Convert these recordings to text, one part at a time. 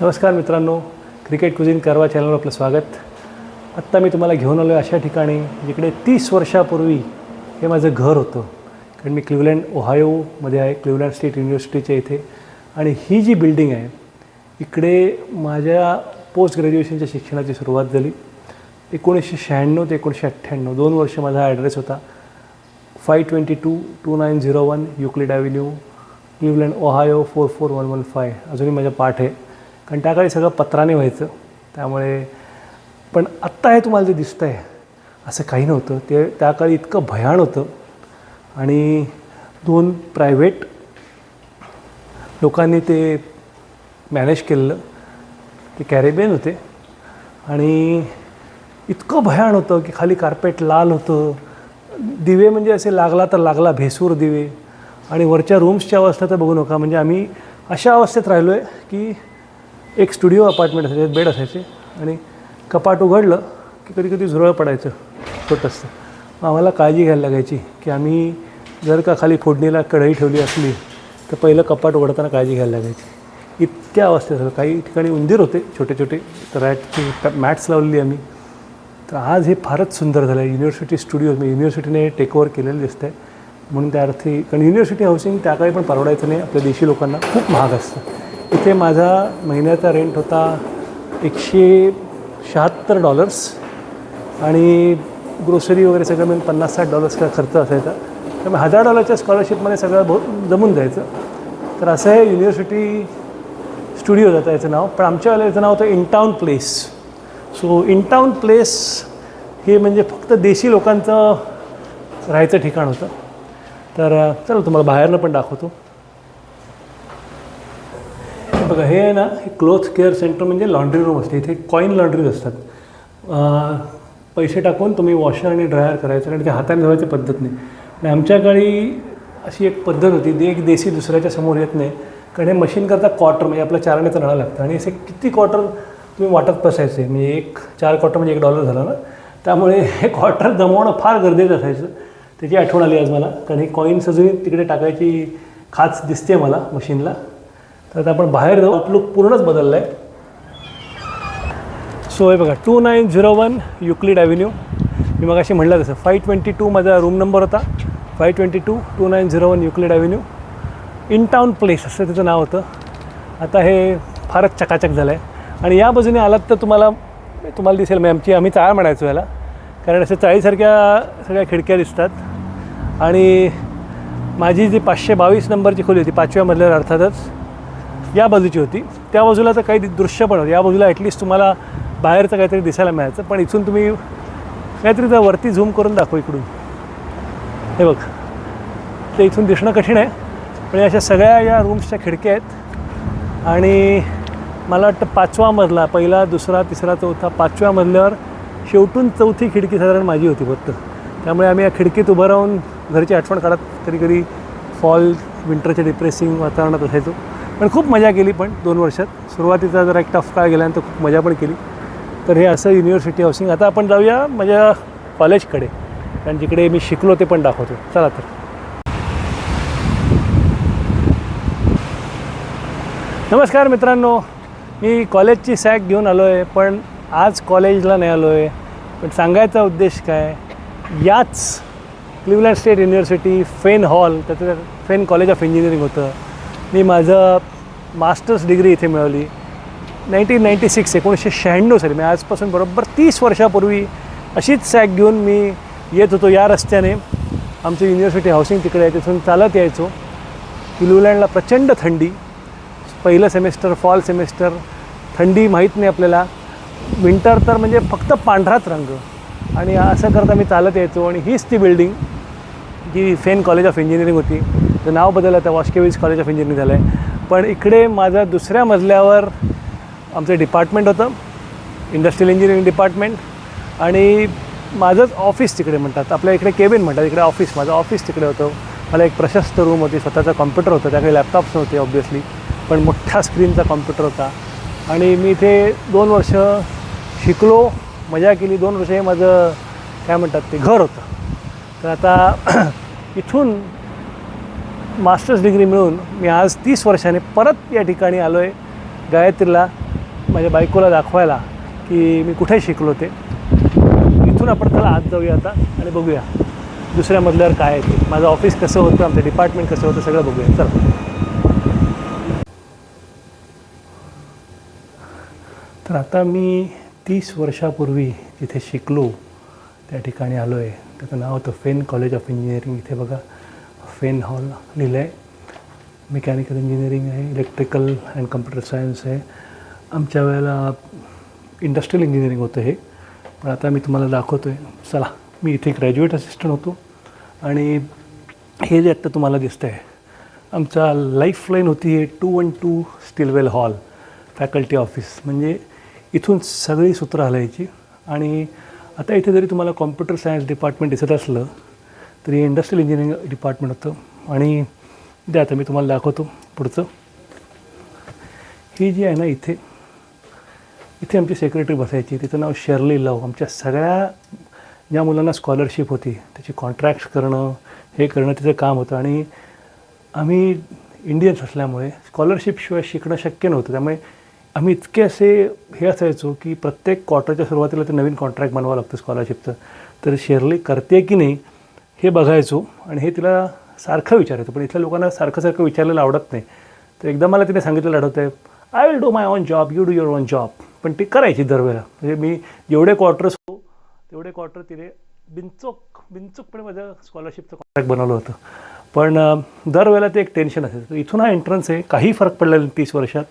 नमस्कार मित्रांनो, क्रिकेट कुझिन कारवा चॅनलवर आपलं स्वागत. आत्ता मी तुम्हाला घेऊन आलो आहे अशा ठिकाणी जिकडे 30 वर्षापूर्वी हे माझं घर होतं. कारण मी क्लिव्हलँड ओहायोमध्ये आहे, क्लिव्हलँड स्टेट युनिव्हर्सिटीच्या इथे. आणि ही जी बिल्डिंग आहे इकडे माझ्या पोस्ट ग्रॅज्युएशनच्या शिक्षणाची सुरुवात झाली. 1996 ते 1998 2 वर्ष माझा ॲड्रेस होता. 522-2901 युक्लिड ॲव्हेन्यू, क्लिव्हलँड ओहायो 44115. अजूनही माझा पाठ आहे, कारण त्या काळी सगळं पत्राने व्हायचं. त्यामुळे पण आत्ता हे तुम्हाला जे दिसतं आहे असं काही नव्हतं. ते त्या काळी इतकं भयान होतं. आणि 2 प्रायव्हेट लोकांनी ते मॅनेज केलेलं. ते कॅरेबियन होते आणि इतकं भयान होतं की खाली कार्पेट लाल होतं. दिवे म्हणजे असे लागला तर लागला भेसूर दिवे. आणि वरच्या रूम्सची अवस्था तर बघू नका. म्हणजे आम्ही अशा अवस्थेत राहिलो आहे की एक स्टुडिओ अपार्टमेंट असायचे, बेड असायचे आणि कपाट उघडलं की कधी कधी झुरळ पडायचं छोटंसं. आम्हाला काळजी घ्यायला लागायची की आम्ही जर का खाली फोडणीला कढई ठेवली असली तर पहिलं कपाट उघडताना काळजी घ्यायला लागायची. इतक्या अवस्थेत होतं. काही ठिकाणी उंदीर होते छोटे छोटे, तर रॅटची मॅट्स लावलेली आम्ही. तर आज हे फारच सुंदर झालं आहे. युनिव्हर्सिटी स्टुडिओ मी युनिव्हर्सिटीने टेकओव्हर केलेलं दिसतं आहे. म्हणून त्या अर्थी, कारण युनिव्हर्सिटी हाऊसिंग त्या काळी पण परवडायचं नाही आपल्या देशी लोकांना, खूप महाग असतं. इथे माझा महिन्याचा रेंट होता $176 आणि ग्रोसरी वगैरे सगळं मिळून $50-60 का खर्च असायचा. त्यामुळे $1000 स्कॉलरशिपमध्ये सगळं जमून जायचं. तर असं हे युनिव्हर्सिटी स्टुडिओ जातं याचं नाव. पण आमच्यावाल्याचं नाव होतं इनटाउन प्लेस. सो इनटाउन प्लेस हे म्हणजे फक्त देशी लोकांचं राहायचं ठिकाण होतं. तर चला तुम्हाला बाहेरनं पण दाखवतो. बघा, हे आहे ना, हे क्लोथ केअर सेंटर म्हणजे लॉन्ड्री रूम असते. इथे कॉईन लॉन्ड्रीज असतात. पैसे टाकून तुम्ही वॉशर आणि ड्रायर करायचं, कारण ते हाताने धुवायची पद्धत नाही. आणि आमच्या काळी अशी एक पद्धत होती, एक देशी दुसऱ्याच्या समोर येत नाही. कारण हे मशीन करता क्वार्टर म्हणजे आपल्या चारण्याचं राहावं लागतं. आणि असे किती क्वार्टर तुम्ही वाटत बसायचे, म्हणजे 4 क्वार्टर म्हणजे $1 झाला ना. त्यामुळे हे क्वार्टर जमवणं फार गरजेचं असायचं. त्याची आठवण आली आज मला, कारण ही कॉईन्स अजूनही तिकडे टाकायची खाच दिसते मला मशीनला. तर आता आपण बाहेर जाऊ. आउटलुक पूर्णच बदललं आहे. सो हे बघा, 2901 युक्लिड ॲव्हेन्यू. मी मग अशी म्हटलं तसं 522 माझा रूम नंबर होता. 522-2901 युक्लिड ॲव्हेन्यू. इनटाउन प्लेस असं त्याचं नाव होतं. आता हे फारच चकाचक झालं आहे. आणि या बाजूने आलात तर तुम्हाला दिसेल, म्हणजे आम्ही चाळ म्हणायचो याला, कारण असे चाळीसारख्या सगळ्या खिडक्या दिसतात. आणि माझी जी 522 नंबरची खोली होती 5व्या मजल्यावर, अर्थातच या बाजूची होती. त्या बाजूला तर काही दृश्य पण होतं. या बाजूला ॲटलिस्ट तुम्हाला बाहेरचं काहीतरी दिसायला मिळायचं. पण इथून तुम्ही काहीतरी तर वरती झूम करून दाखव इकडून. हे बघ, ते इथून दिसणं कठीण आहे. पण अशा सगळ्या या रूम्सच्या खिडक्या आहेत. आणि मला वाटतं 5वा मजला, पहिला, दुसरा, तिसरा, चौथा, 5व्या मजल्यावर शेवटून 4थी खिडकी साधारण माझी होती फक्त. त्यामुळे आम्ही या खिडकीत उभं राहून घरची आठवण काढत कधी कधी फॉल विंटरच्या डिप्रेसिंग वातावरणात असायचो. पण खूप मजा केली. पण 2 वर्षात सुरुवातीचा जरा एक टफ काळ गेल्यानंतर खूप मजा पण केली. तर हे असं युनिव्हर्सिटी हाऊसिंग. आता आपण जाऊया माझ्या कॉलेजकडे, कारण जिकडे मी शिकलो ते पण दाखवतो. चला तर. नमस्कार मित्रांनो, मी कॉलेजची सॅक घेऊन आलो आहे. पण आज कॉलेजला नाही आलो आहे. पण सांगायचा उद्देश काय, याच क्लिव्हलँड स्टेट युनिव्हर्सिटी फेन हॉल, त्याचं फेन कॉलेज ऑफ इंजिनिअरिंग होतं. मी माझं मास्टर्स डिग्री इथे मिळवली 1996 साली. मी आजपासून बरोबर 30 वर्षापूर्वी अशीच सॅक घेऊन मी येत होतो या रस्त्याने. आमचं युनिव्हर्सिटी हाऊसिंग तिकडे आहे, तिथून चालत यायचो. क्लिव्हलँडला प्रचंड थंडी. पहिलं सेमेस्टर, फॉल सेमेस्टर, थंडी माहीत नाही आपल्याला. विंटर तर म्हणजे फक्त पांढराच रंग. आणि असं करता मी चालत यायचो. आणि हीच ती बिल्डिंग जी फेन कॉलेज ऑफ इंजिनिअरिंग होती. तर नाव बदललं, आता वॉस्केविज कॉलेज ऑफ इंजिनिअरिंग झालं आहे. पण इकडे माझा 2ऱ्या मजल्यावर आमचं डिपार्टमेंट होतं, इंडस्ट्रियल इंजिनिअरिंग डिपार्टमेंट. आणि माझंच ऑफिस तिकडे म्हणतात, आपल्या इकडे केबिन म्हणतात, इकडे ऑफिस. माझं ऑफिस तिकडे होतं. मला एक प्रशस्त रूम होती, स्वतःचा कॉम्प्युटर होता. त्याकडे लॅपटॉप्स नव्हते ऑब्व्हियसली, पण मोठ्या स्क्रीनचा कॉम्प्युटर होता. आणि मी इथे 2 वर्ष शिकलो, मजा केली. 2 वर्ष हे माझं काय म्हणतात ते घर होतं. तर आता इथून मास्टर्स डिग्री मिळून मी आज 30 वर्षाने परत या ठिकाणी आलो आहे, गायत्रीला. माझ्या बायकोला दाखवायला की मी कुठे शिकलो ते. इथून आपण त्याला आत जाऊया आता आणि बघूया दुसऱ्या मजल्यावर काय आहे ते, माझं ऑफिस कसं होतं, आमचं डिपार्टमेंट कसं होतं, सगळं बघूया. चला. तर आता मी 30 वर्षापूर्वी जिथे शिकलो त्या ठिकाणी आलो आहे. त्याचं नाव होतं फेन कॉलेज ऑफ इंजिनिअरिंग. इथे बघा फेन हॉल लिहिलं आहे. मेकॅनिकल इंजिनिअरिंग आहे, इलेक्ट्रिकल अँड कम्प्युटर सायन्स आहे. आमच्या वेळेला इंडस्ट्रियल इंजिनिअरिंग होतं हे, पण आता मी तुम्हाला दाखवतो आहे. चला. मी इथे ग्रॅज्युएट असिस्टंट होतो आणि हे जे आत्ता तुम्हाला दिसतं आहे आमचा लाईफलाईन होती हे 212 स्टिलवेल हॉल फॅकल्टी ऑफिस. म्हणजे इथून सगळी सूत्र हलायची. आणि आता इथे जरी तुम्हाला कॉम्प्युटर सायन्स डिपार्टमेंट दिसत असलं तरी इंडस्ट्रियल इंजिनिअरिंग डिपार्टमेंट होतं. आणि ते आता मी तुम्हाला दाखवतो पुढचं. ही जी आहे ना इथे आमची सेक्रेटरी बसायची. तिचं नाव शर्ली लव. आमच्या सगळ्या ज्या मुलांना स्कॉलरशिप होती त्याची कॉन्ट्रॅक्ट्स करणं हे करणं तिचं काम होतं. आणि आम्ही इंडियन्स असल्यामुळे स्कॉलरशिपशिवाय शिकणं शक्य नव्हतं. त्यामुळे आम्ही इतके असे हे असायचो की प्रत्येक क्वार्टरच्या सुरुवातीला ते नवीन कॉन्ट्रॅक्ट बनवावं लागतं स्कॉलरशिपचं. तर शेरली करते की नाही हे बघायचो आणि हे तिला सारखं विचारायचो. पण इथल्या लोकांना सारखं विचारलेलं आवडत नाही. तर एकदा मला तिने सांगितलेलं आठवतं आहे, I will do my on job, you do your on job. पण ती करायची दरवेळेला. म्हणजे मी जेवढे क्वार्टर्स हो तेवढे क्वार्टर तिने बिनचूकपणे माझं स्कॉलरशिपचं कॉन्ट्रॅक्ट बनवलं होतं. पण दरवेळेला ते एक टेन्शन असेल. तर इथून हा एंट्रन्स आहे. काही फरक पडलेला नाही 30 वर्षात.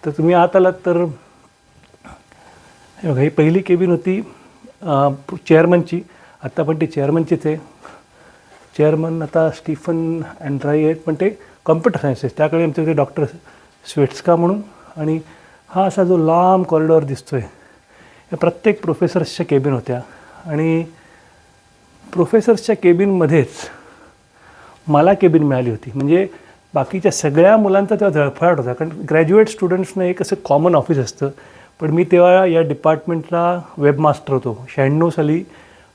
तर तुम्ही आत आलात तर हे बघा ही पहिली केबिन होती चेअरमनची. आत्ता पण ती चेअरमनचीच आहे. चेअरमन आता स्टीफन अँड्राई आहेत, पण ते कम्प्युटर सायन्स आहे. त्याकडे आमच्याकडे डॉक्टर स्वेट्स्का म्हणून. आणि हा असा जो लांब कॉरिडॉर दिसतो आहे या प्रत्येक प्रोफेसर्सच्या केबिन होत्या. आणि प्रोफेसर्सच्या केबिनमध्येच मला केबिन मिळाली होती. म्हणजे बाकीच्या सगळ्या मुलांचा तेव्हा झळफळाट होता. कारण ग्रॅज्युएट स्टुडंट्सनं एक असं कॉमन ऑफिस असतं. पण मी तेव्हा या डिपार्टमेंटला वेबमास्टर होतो. 96 साली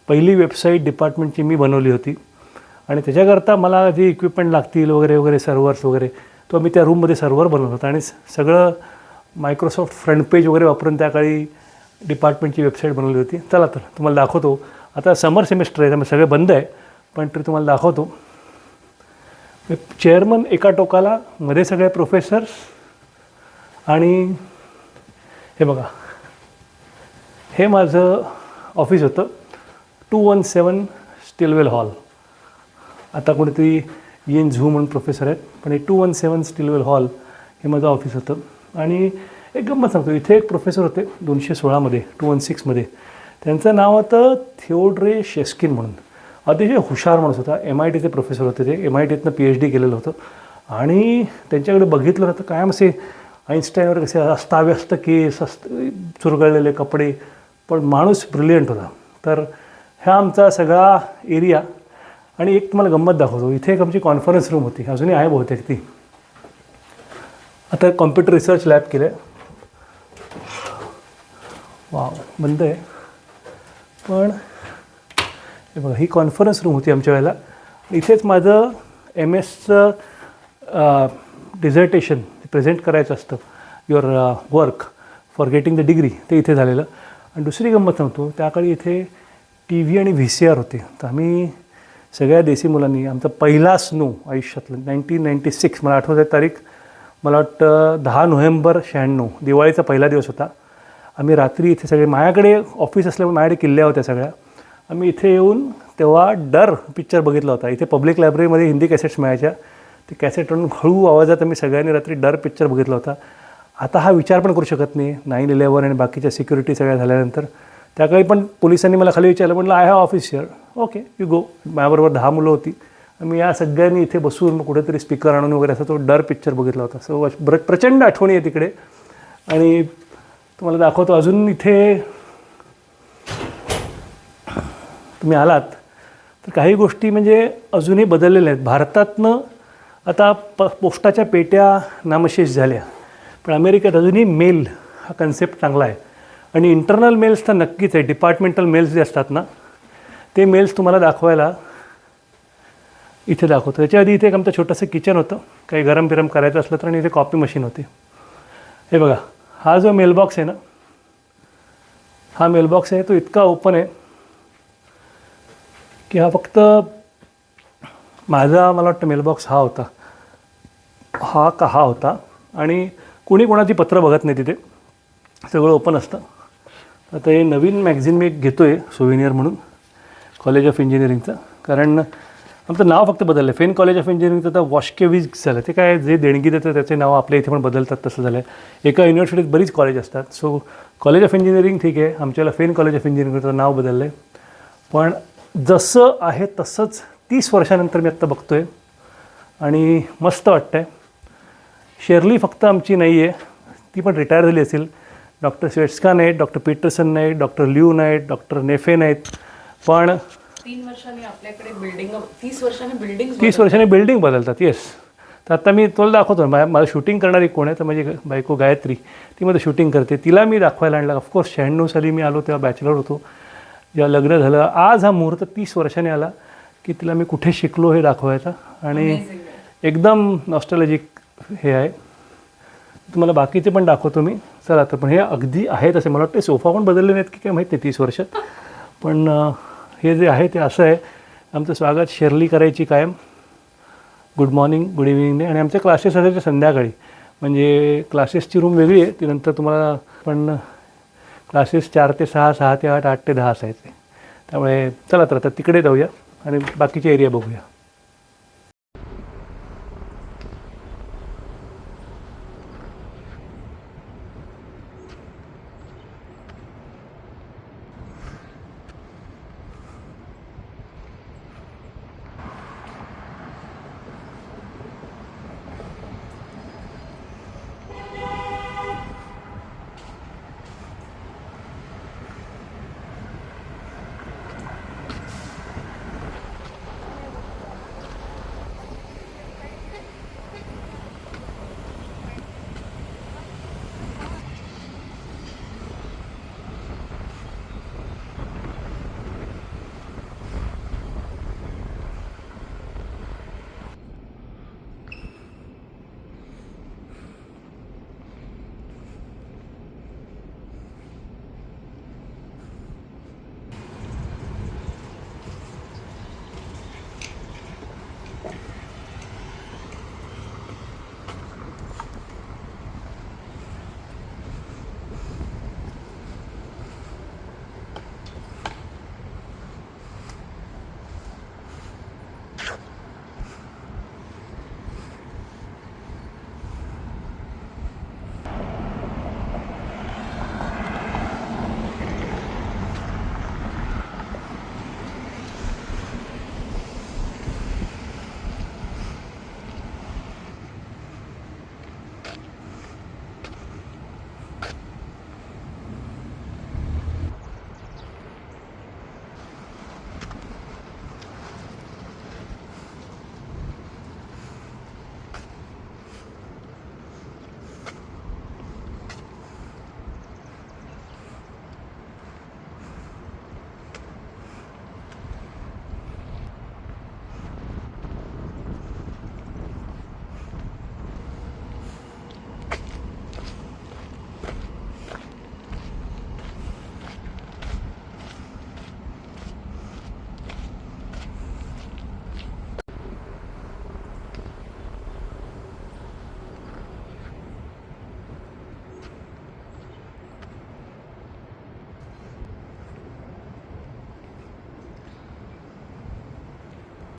पहिली वेबसाईट डिपार्टमेंटची मी बनवली होती. आणि त्याच्याकरता मला जे इक्विपमेंट लागतील वगैरे सर्व्हर्स वगैरे तो मी त्या रूममध्ये सर्व्हर बनवलं होतं. आणि सगळं मायक्रोसॉफ्ट फ्रंट पेज वगैरे वापरून त्या काळी डिपार्टमेंटची वेबसाईट बनवली होती. चला तर तुम्हाला दाखवतो. आता समर सेमिस्टर आहे त्यामुळे सगळे बंद आहे, पण तरी तुम्हाला दाखवतो. चेअरमन एका टोकाला, मध्ये सगळे प्रोफेसर्स. आणि हे बघा हे माझं ऑफिस होतं 217 स्टिलवेल हॉल. आता कोणीतरी येन झू म्हणून प्रोफेसर आहेत, पण हे 217 स्टिलवेल हॉल हे माझं ऑफिस होतं. आणि एक गंमत सांगतो, इथे एक प्रोफेसर होते 216मध्ये 216मध्ये. त्यांचं नाव होतं थिओड्रे शेस्किन म्हणून. अतिशय हुशार माणूस होता. MITचे प्रोफेसर होते ते. MITतनं PhD केलेलं होतं. आणि त्यांच्याकडे बघितलं तर कायम असे आईन्स्टाईनवर कसे अस्ताव्यस्त केस, चुरगळलेले कपडे, पण माणूस ब्रिलियंट होता. तर हा आमचा सगळा एरिया. आणि एक तुम्हाला गंमत दाखवतो. इथे एक आमची कॉन्फरन्स रूम होती, अजूनही आहे बहुतेक ती. आता कॉम्प्युटर रिसर्च लॅब केलं आहे. वाव, बंद आहे. पण हे बघा ही कॉन्फरन्स रूम होती आमच्या वेळेला. इथेच माझं MS डिझर्टेशन प्रेझेंट करायचं असतं, your work for getting the degree, ते इथे झालेलं. आणि दुसरी गंमत सांगतो, त्याकाळी इथे TV आणि VCR होते. तर आम्ही सगळ्या देशी मुलांनी आमचा पहिला स्नो आयुष्यातलं 1996, मला आठवत आहे तारीख, मला वाटतं 10 नोव्हेंबर 96, दिवाळीचा पहिला दिवस होता. आम्ही रात्री इथे सगळे, माझ्याकडे ऑफिस असल्यामुळे माझ्याकडे किल्ल्या होत्या सगळ्या. आम्ही इथे येऊन तेव्हा डर पिक्चर बघितला होता. इथे पब्लिक लायब्ररीमध्ये हिंदी कॅसेट्स मिळायच्या. ते कॅसेट आणून हळू आवाजात आम्ही सगळ्यांनी रात्री डर पिक्चर बघितला होता. आता हा विचार पण करू शकत नाही 9/11 आणि बाकीच्या सिक्युरिटी सगळ्या झाल्यानंतर. त्याकाळी पण पोलिसांनी मला खाली विचारलं, म्हटलं I have office here, okay you go. माझ्याबरोबर 10 मुलं होती. आम्ही या सगळ्यांनी इथे बसून कुठेतरी स्पीकर आणून वगैरे असा तो डर पिक्चर बघितला होता. सो प्रचंड आठवणी आहे तिकडे. आणि तुम्हाला दाखवतो अजून. इथे तुम्ही आलात तर काही गोष्टी म्हणजे अजूनही बदललेल्या आहेत. भारतातनं आता पोस्टाच्या पेट्या नामशेष झाल्या, पण अमेरिकेत अजूनही मेल हा कन्सेप्ट चांगला आहे. आणि इंटरनल मेल्स तर नक्कीच आहे. डिपार्टमेंटल मेल्स जे असतात ना, ते मेल्स तुम्हाला दाखवायला इथे दाखवतो. त्याच्या आधी इथे एक आमचं छोटंसं किचन होतं, काही गरम बिरम करायचं असलं तर. आणि इथे कॉपी मशीन होती. हे बघा, हा जो मेलबॉक्स आहे ना, हा मेलबॉक्स आहे तो इतका ओपन आहे की हा फक्त माझा, मला वाटतं मेलबॉक्स हा होता, हा होता. आणि कुणी कोणाची पत्र बघत नाही तिथे, सगळं ओपन असतं. आता हे नवीन मॅगझिन मी घेतो आहे सोविनियर म्हणून, कॉलेज ऑफ इंजिनिअरिंगचं. कारण आमचं नाव फक्त बदललं आहे, फेन कॉलेज ऑफ इंजिनिअरिंगचं आता वॉशकेविज झालं. ते काय जे देणगी देतं त्याचे नाव आपल्या इथे पण बदलतात, तसं झालं आहे. एका युनिव्हर्सिटीत बरीच कॉलेज असतात. सो कॉलेज ऑफ इंजिनिअरिंग ठीक आहे, आमच्याला फेन कॉलेज ऑफ इंजिनिअरिंगचं नाव बदललं आहे. पण जसं आहे तसंच 30 वर्षानंतर मी आत्ता बघतो आहे आणि मस्त वाटतं आहे. शेर्ली फक्त आमची नाही आहे, ती पण रिटायर झाली असेल. डॉक्टर स्वेट्स्का नाहीत, डॉक्टर पीटरसन नाहीत, डॉक्टर लिव नाहीत, डॉक्टर नेफे नाहीत. पण 3 वर्षांनी आपल्याकडे बिल्डिंग, 30 वर्षांनी 30 वर्षांनी बिल्डिंग बदलतात. येस. तर आता मी तुला दाखवतो, मला शूटिंग करणारी कोण आहे, तर माझी बायको गायत्री, ती मध्ये शूटिंग करते. तिला मी दाखवायला आणलं. ऑफकोर्स 96 साली मी आलो तेव्हा बॅचलर होतो, जेव्हा लग्न झालं. आज हा मुहूर्त 30 वर्षांनी आला की तिला मी कुठे शिकलो हे दाखवायचा. आणि एकदम नॉस्टॅल्जिक हे आहे. तुम्हाला बाकीचे पण दाखवतो मी. चला तर, पण हे अगदी आहेत असे. मला वाटतं सोफा पण बदलले नाहीत की काय माहीत नाही 30 वर्षात. पण हे जे आहे ते असं आहे. आमचं स्वागत शेर्ली करायची कायम, गुड मॉर्निंग, गुड इव्हिनिंगने. आणि आमचे क्लासेस असायचे संध्याकाळी, म्हणजे क्लासेसची रूम वेगळी आहे ती नंतर तुम्हाला, पण क्लासेस 4 ते 6, 6 ते 8, 8 ते 10 असायचे. त्यामुळे चला तर आता तिकडे जाऊया आणि बाकीचे एरिया बघूया.